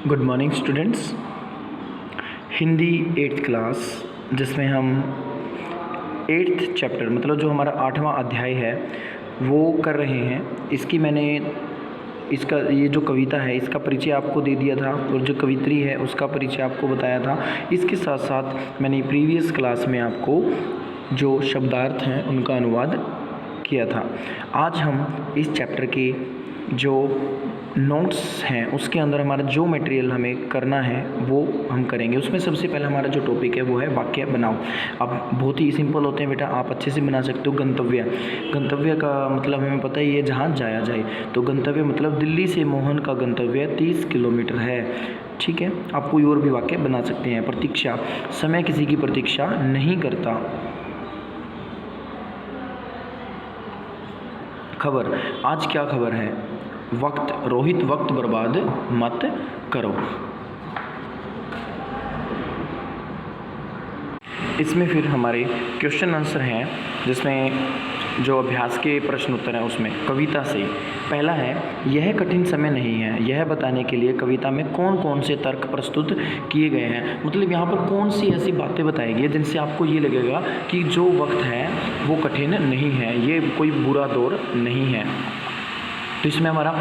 Good morning students. Hindi 8th class जिसमें हम 8th chapter मतलब जो हमारा 8वां अध्याय है वो कर रहे हैं। इसकी मैंने इसका ये जो कविता है इसका परिचय आपको दे दिया था और जो कवित्री है उसका परिचय आपको बताया था। इसके साथ साथ मैंने प्रीवियस क्लास में आपको जो शब्दार्थ हैं उनका अनुवाद किया था। आज हम इस चैप्टर के जो नोट्स हैं उसके अंदर हमारा जो मटेरियल हमें करना है वो हम करेंगे। उसमें सबसे पहले हमारा जो टॉपिक है वो है वाक्य बनाओ। अब बहुत ही सिंपल होते हैं बेटा, आप अच्छे से बना सकते हो। गंतव्य, गंतव्य का मतलब हमें पता ही है जहाँ जाया जाए, तो गंतव्य मतलब दिल्ली से मोहन का गंतव्य 30 किलोमीटर है। ठीक है, आप कोई और भी वाक्य बना सकते हैं। प्रतीक्षा, समय किसी की प्रतीक्षा नहीं करता। खबर, आज क्या खबर है। वक्त, रोहित वक्त बर्बाद मत करो। इसमें फिर हमारे क्वेश्चन आंसर हैं जिसमें जो अभ्यास के प्रश्न उत्तर हैं उसमें कविता से पहला है, यह कठिन समय नहीं है। यह बताने के लिए कविता में कौन कौन से तर्क प्रस्तुत किए गए हैं। मतलब यहाँ पर कौन सी ऐसी बातें बताई गई है जिनसे आपको ये लगेगा कि जो वक्त है वो कठिन नहीं है, ये कोई बुरा दौर नहीं है। तो इसमें हमारा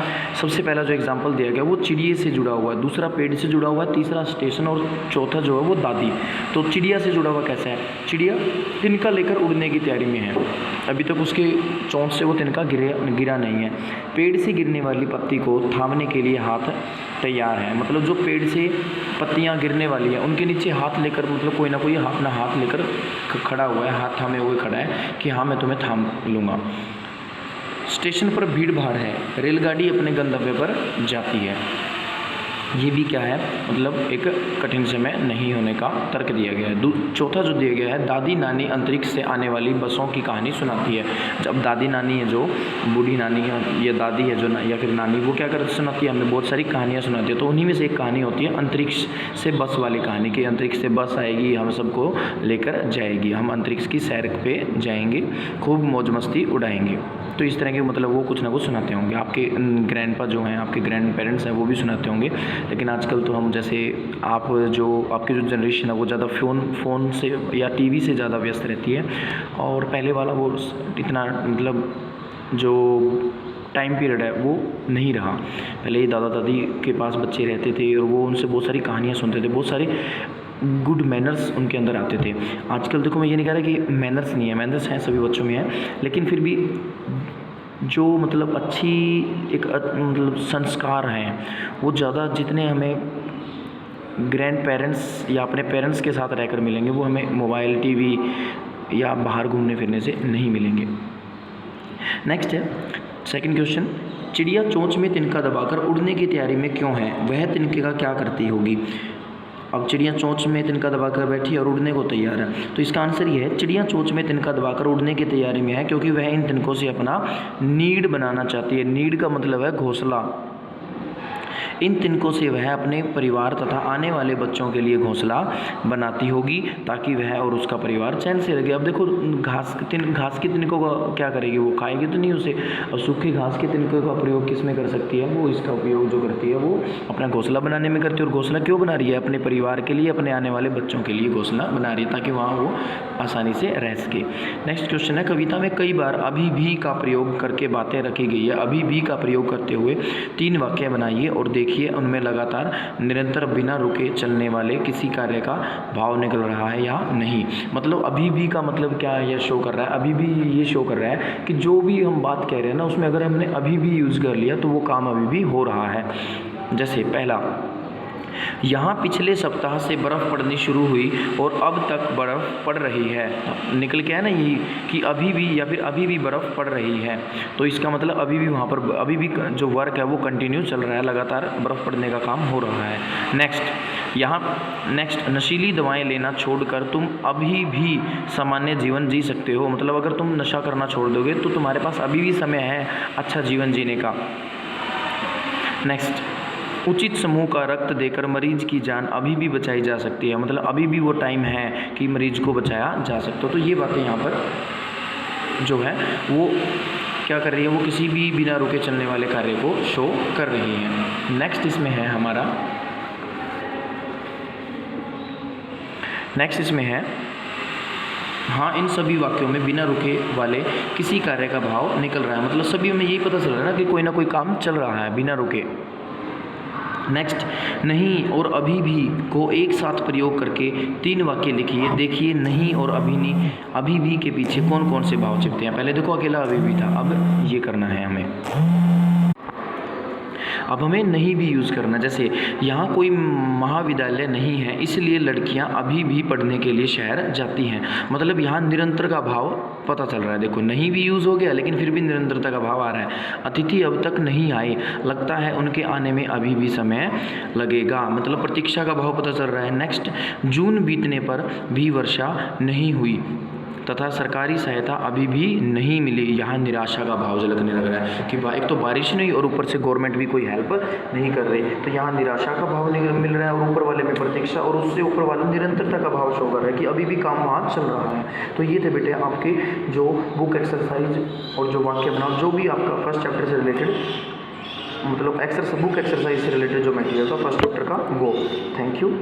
सबसे पहला जो एग्जाम्पल दिया गया वो चिड़िया से जुड़ा हुआ है, दूसरा पेड़ से जुड़ा हुआ है, तीसरा स्टेशन और चौथा जो है वो दादी। तो चिड़िया से जुड़ा हुआ कैसा है, चिड़िया तिनका लेकर उड़ने की तैयारी में है, अभी तक उसके चोंच से वो तिनका गिरा नहीं है। पेड़ से गिरने वाली पत्ती को थामने के लिए हाथ तैयार है। मतलब जो पेड़ से पत्तियाँ गिरने वाली हैं उनके नीचे हाथ लेकर, मतलब कोई ना कोई अपना हाथ लेकर खड़ा हुआ है, हाथ थामे हुए खड़ा है कि हाँ मैं तुम्हें थाम लूँगा। स्टेशन पर भीड़ भाड़ है, रेलगाड़ी अपने गंतव्य पर जाती है। ये भी क्या है, मतलब एक कठिन समय नहीं होने का तर्क दिया गया है। चौथा जो दिया गया है, दादी नानी अंतरिक्ष से आने वाली बसों की कहानी सुनाती है। जब दादी नानी है, जो बूढ़ी नानी है या दादी है जो या फिर नानी, वो क्या कर सुनाती है, हमें बहुत सारी कहानियाँ सुनाती है। तो उन्हीं में से एक कहानी होती है अंतरिक्ष से बस वाली कहानी कि अंतरिक्ष से बस आएगी, हम सबको लेकर जाएगी, हम अंतरिक्ष की सैर पे जाएंगे, खूब मौज मस्ती उड़ाएंगे। तो इस तरह के मतलब वो कुछ ना कुछ सुनाते होंगे। आपके ग्रैंडपा जो हैं, आपके ग्रैंड पेरेंट्स हैं, वो भी सुनाते होंगे। लेकिन आजकल तो हम जैसे आपकी जो जनरेशन है वो ज़्यादा फ़ोन से या टीवी से ज़्यादा व्यस्त रहती है, और पहले वाला वो इतना मतलब जो टाइम पीरियड है वो नहीं रहा। पहले ही दादा दादी के पास बच्चे रहते थे और वो उनसे बहुत सारी कहानियाँ सुनते थे, बहुत सारे गुड मैनर्स उनके अंदर आते थे। आजकल देखो, मैं ये नहीं कह रहा कि मैनर्स नहीं है, मैनर्स हैं सभी बच्चों में है, लेकिन फिर भी जो मतलब अच्छी एक मतलब संस्कार हैं वो ज़्यादा जितने हमें ग्रैंड पेरेंट्स या अपने पेरेंट्स के साथ रहकर मिलेंगे वो हमें मोबाइल, टीवी या बाहर घूमने फिरने से नहीं मिलेंगे। नेक्स्ट है सेकंड क्वेश्चन, चिड़िया चोंच में तिनका दबाकर उड़ने की तैयारी में क्यों है, वह तिनके का क्या करती होगी। अब चिड़िया चोंच में तिनका दबाकर बैठी और उड़ने को तैयार है, तो इसका आंसर ये है, चिड़िया चोंच में तिनका दबाकर उड़ने की तैयारी में है क्योंकि वह इन तिनकों से अपना नीड बनाना चाहती है। नीड का मतलब है घोंसला। इन तिनकों से वह अपने परिवार तथा आने वाले बच्चों के लिए घोंसला बनाती होगी ताकि वह और उसका परिवार चैन से रहे। अब देखो, घास के तिनकों का क्या करेगी, वो खाएगी तो नहीं उसे। और सूखे घास के तिनकों का प्रयोग किस में कर सकती है, वो इसका उपयोग जो करती है वो अपना घोंसला बनाने में करती है। और घोंसला क्यों बना रही है, अपने परिवार के लिए, अपने आने वाले बच्चों के लिए घोंसला बना रही है ताकि वहाँ वो आसानी से रह सके। नेक्स्ट क्वेश्चन है, कविता में कई बार अभी भी का प्रयोग करके बातें रखी गई है। अभी भी का प्रयोग करते हुए 3 वाक्य बनाइए और देखिए उनमें लगातार निरंतर बिना रुके चलने वाले किसी कार्य का भाव निकल रहा है या नहीं। मतलब अभी भी का मतलब क्या ये शो कर रहा है, अभी भी ये शो कर रहा है कि जो भी हम बात कह रहे हैं ना उसमें अगर हमने अभी भी यूज़ कर लिया तो वो काम अभी भी हो रहा है। जैसे पहला, यहाँ पिछले सप्ताह से बर्फ़ पड़नी शुरू हुई और अब तक बर्फ़ पड़ रही है। निकल के है ना यही कि अभी भी या फिर अभी भी बर्फ़ पड़ रही है, तो इसका मतलब अभी भी वहाँ पर अभी भी जो वर्क है वो कंटिन्यू चल रहा है, लगातार बर्फ़ पड़ने का काम हो रहा है। नेक्स्ट, नशीली दवाएं लेना छोड़कर तुम अभी भी सामान्य जीवन जी सकते हो। मतलब अगर तुम नशा करना छोड़ दोगे तो तुम्हारे पास अभी भी समय है अच्छा जीवन जीने का। नेक्स्ट, उचित समूह का रक्त देकर मरीज की जान अभी भी बचाई जा सकती है। मतलब अभी भी वो टाइम है कि मरीज को बचाया जा सकता है। तो ये बातें यहाँ पर जो है वो क्या कर रही है, वो किसी भी बिना रुके चलने वाले कार्य को शो कर रही है। नेक्स्ट इसमें है हमारा नेक्स्ट इसमें है, हाँ इन सभी वाक्यों में बिना रुके वाले किसी कार्य का भाव निकल रहा है। मतलब सभी में यही पता चल रहा है ना कि कोई ना कोई काम चल रहा है बिना रुके। नेक्स्ट, नहीं और अभी भी को एक साथ प्रयोग करके 3 वाक्य लिखिए। देखिए नहीं और अभी भी के पीछे कौन कौन से भाव छिपते हैं। पहले देखो अकेला अभी भी था, अब ये करना है हमें। अब हमें नहीं भी यूज़ करना, जैसे यहाँ कोई महाविद्यालय नहीं है इसलिए लड़कियाँ अभी भी पढ़ने के लिए शहर जाती हैं। मतलब यहाँ निरंतर का भाव पता चल रहा है। देखो नहीं भी यूज़ हो गया लेकिन फिर भी निरंतरता का भाव आ रहा है। अतिथि अब तक नहीं आए, लगता है उनके आने में अभी भी समय लगेगा। मतलब प्रतीक्षा का भाव पता चल रहा है। नेक्स्ट, जून बीतने पर भी वर्षा नहीं हुई तथा सरकारी सहायता अभी भी नहीं मिली। यहाँ निराशा का भाव झलकने लग रहा है कि एक तो बारिश नहीं और ऊपर से गवर्नमेंट भी कोई हेल्प नहीं कर रही। तो यहाँ निराशा का भाव मिल रहा है और ऊपर वाले में प्रतीक्षा और उससे ऊपर वाले निरंतरता का भाव शो कर रहा है कि अभी भी काम वहाँ चल रहा है। तो ये थे बेटे आपके जो बुक एक्सरसाइज और जो वाक्य बनाओ, जो भी आपका फर्स्ट चैप्टर से रिलेटेड, मतलब बुक एक्सरसाइज से रिलेटेड जो मटेरियल था फर्स्ट चैप्टर का, वो। Thank you.